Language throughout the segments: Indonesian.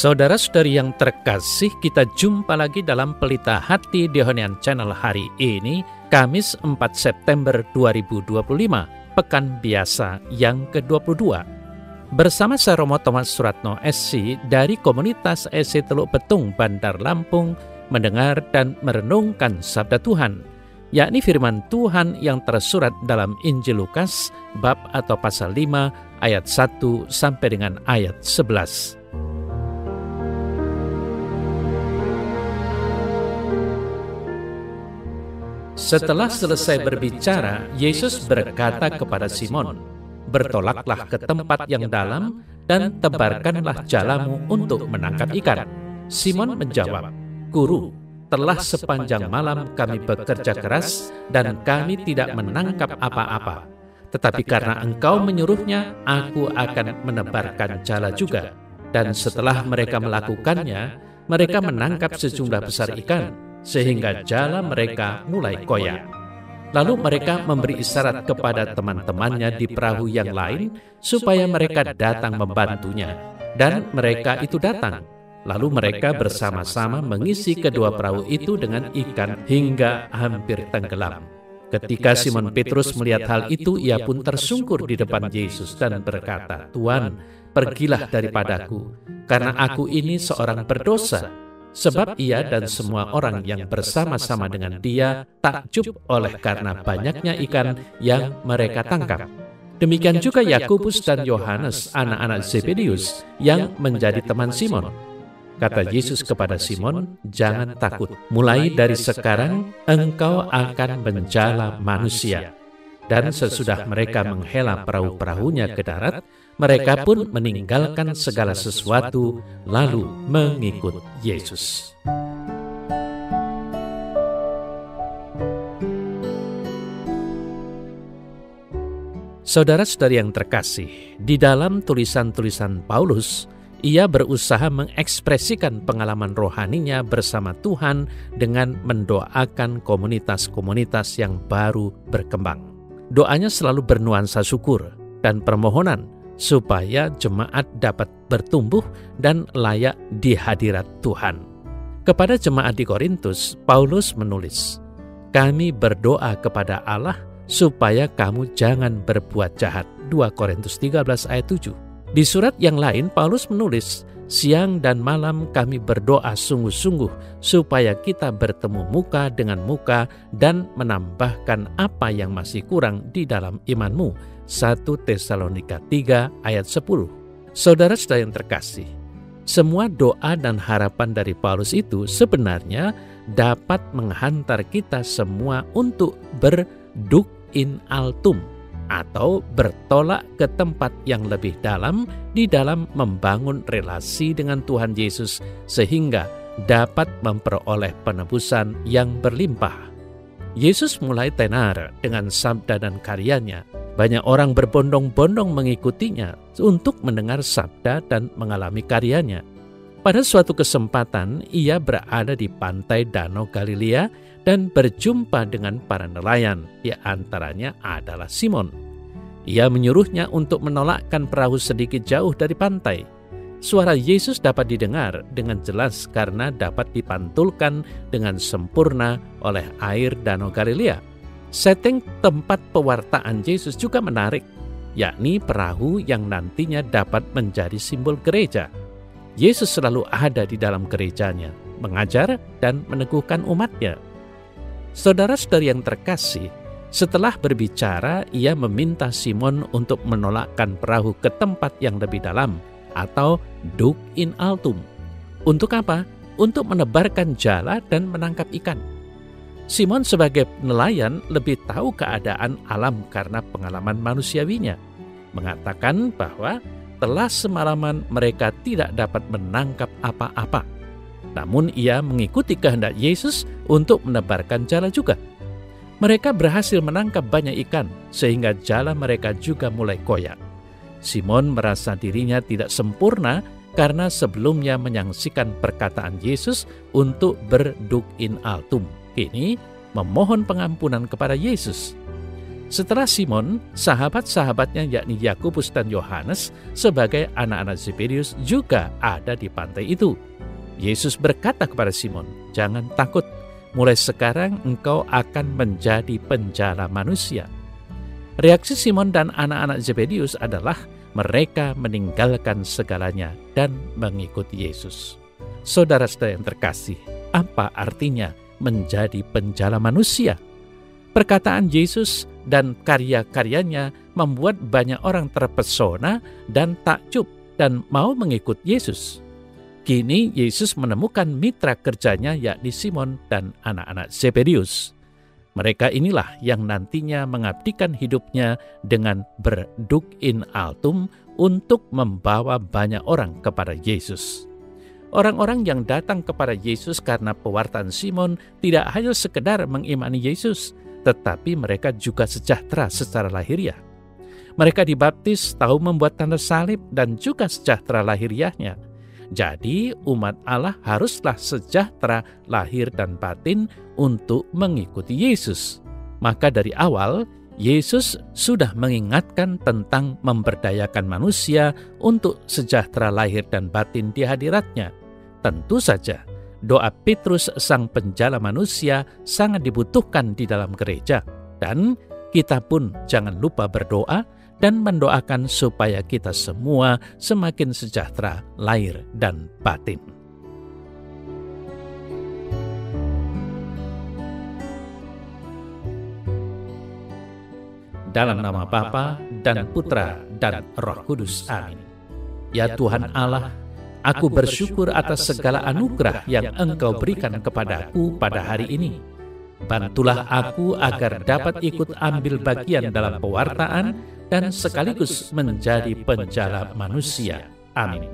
Saudara-saudari yang terkasih, kita jumpa lagi dalam Pelita Hati di Honian Channel hari ini, Kamis 4 September 2025, Pekan Biasa yang ke-22. Bersama saya Romo Thomas Suratno SC dari komunitas SC Teluk Betung, Bandar Lampung, mendengar dan merenungkan Sabda Tuhan, yakni firman Tuhan yang tersurat dalam Injil Lukas, bab atau pasal 5, ayat 1 sampai dengan ayat 11. Setelah selesai berbicara, Yesus berkata kepada Simon, "Bertolaklah ke tempat yang dalam dan tebarkanlah jalamu untuk menangkap ikan." Simon menjawab, "Guru, telah sepanjang malam kami bekerja keras dan kami tidak menangkap apa-apa. Tetapi karena Engkau menyuruhnya, aku akan menebarkan jala juga." Dan setelah mereka melakukannya, mereka menangkap sejumlah besar ikan, sehingga jala mereka mulai koyak. Lalu mereka memberi isyarat kepada teman-temannya di perahu yang lain supaya mereka datang membantunya. Dan mereka itu datang. Lalu mereka bersama-sama mengisi kedua perahu itu dengan ikan hingga hampir tenggelam. Ketika Simon Petrus melihat hal itu, ia pun tersungkur di depan Yesus dan berkata, "Tuhan, pergilah daripadaku, karena aku ini seorang berdosa." Sebab ia dan semua orang yang bersama-sama dengan dia takjub oleh karena banyaknya ikan yang mereka tangkap. Demikian juga Yakobus dan Yohanes, anak-anak Zebedius, yang menjadi teman Simon. Kata Yesus kepada Simon, "Jangan takut, mulai dari sekarang engkau akan menjala manusia." Dan sesudah mereka menghela perahu-perahunya ke darat, mereka pun meninggalkan segala sesuatu, lalu mengikut Yesus. Saudara-saudari yang terkasih, di dalam tulisan-tulisan Paulus, ia berusaha mengekspresikan pengalaman rohaninya bersama Tuhan dengan mendoakan komunitas-komunitas yang baru berkembang. Doanya selalu bernuansa syukur dan permohonan supaya jemaat dapat bertumbuh dan layak di hadirat Tuhan. Kepada jemaat di Korintus, Paulus menulis, "Kami berdoa kepada Allah supaya kamu jangan berbuat jahat." 2 Korintus 13 ayat 7. Di surat yang lain, Paulus menulis, "Siang dan malam kami berdoa sungguh-sungguh supaya kita bertemu muka dengan muka dan menambahkan apa yang masih kurang di dalam imanmu." 1 Tesalonika 3 ayat 10. Saudara-saudara yang terkasih, semua doa dan harapan dari Paulus itu sebenarnya dapat menghantar kita semua untuk berduk in altum, atau bertolak ke tempat yang lebih dalam di dalam membangun relasi dengan Tuhan Yesus sehingga dapat memperoleh penebusan yang berlimpah. Yesus mulai tenar dengan sabda dan karyanya. Banyak orang berbondong-bondong mengikutinya untuk mendengar sabda dan mengalami karyanya. Pada suatu kesempatan, ia berada di pantai Danau Galilea dan berjumpa dengan para nelayan, di antaranya adalah Simon. Ia menyuruhnya untuk menolakkan perahu sedikit jauh dari pantai. Suara Yesus dapat didengar dengan jelas karena dapat dipantulkan dengan sempurna oleh air Danau Galilea. Setting tempat pewartaan Yesus juga menarik, yakni perahu yang nantinya dapat menjadi simbol gereja. Yesus selalu ada di dalam gerejanya, mengajar dan meneguhkan umatnya. Saudara-saudari yang terkasih, setelah berbicara, ia meminta Simon untuk menolakkan perahu ke tempat yang lebih dalam, atau duk in altum. Untuk apa? Untuk menebarkan jala dan menangkap ikan. Simon sebagai nelayan lebih tahu keadaan alam karena pengalaman manusiawinya, mengatakan bahwa telah semalaman mereka tidak dapat menangkap apa-apa. Namun ia mengikuti kehendak Yesus untuk menebarkan jala juga. Mereka berhasil menangkap banyak ikan, sehingga jala mereka juga mulai koyak. Simon merasa dirinya tidak sempurna karena sebelumnya menyaksikan perkataan Yesus untuk berduk in altum. Kini memohon pengampunan kepada Yesus. Setelah Simon, sahabat-sahabatnya yakni Yakobus dan Yohanes sebagai anak-anak Zebedius juga ada di pantai itu. Yesus berkata kepada Simon, "Jangan takut, mulai sekarang engkau akan menjadi penjala manusia." Reaksi Simon dan anak-anak Zebedius adalah mereka meninggalkan segalanya dan mengikut Yesus. Saudara-saudara yang terkasih, apa artinya menjadi penjala manusia? Perkataan Yesus dan karya-karyanya membuat banyak orang terpesona dan takjub dan mau mengikut Yesus. Kini Yesus menemukan mitra kerjanya yakni Simon dan anak-anak Zebedius. Mereka inilah yang nantinya mengabdikan hidupnya dengan berduk in altum untuk membawa banyak orang kepada Yesus. Orang-orang yang datang kepada Yesus karena pewartaan Simon tidak hanya sekedar mengimani Yesus, tetapi mereka juga sejahtera secara lahiriah. Mereka dibaptis, tahu membuat tanda salib, dan juga sejahtera lahiriahnya. Jadi umat Allah haruslah sejahtera lahir dan batin untuk mengikuti Yesus. Maka dari awal, Yesus sudah mengingatkan tentang memberdayakan manusia untuk sejahtera lahir dan batin di hadiratnya. Tentu saja, doa Petrus sang penjala manusia sangat dibutuhkan di dalam gereja. Dan kita pun jangan lupa berdoa dan mendoakan supaya kita semua semakin sejahtera lahir dan batin. Dalam nama Bapa dan Putra dan Roh Kudus. Amin. Ya Tuhan Allah, aku bersyukur atas segala anugerah yang Engkau berikan kepadaku pada hari ini. Bantulah aku agar dapat ikut ambil bagian dalam pewartaan dan sekaligus menjadi penjala manusia. Amin.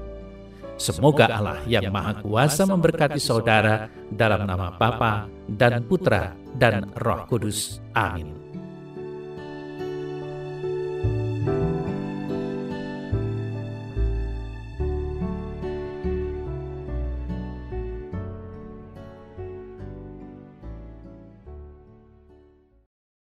Semoga Allah yang Maha Kuasa memberkati saudara dalam nama Bapa dan Putra dan Roh Kudus. Amin.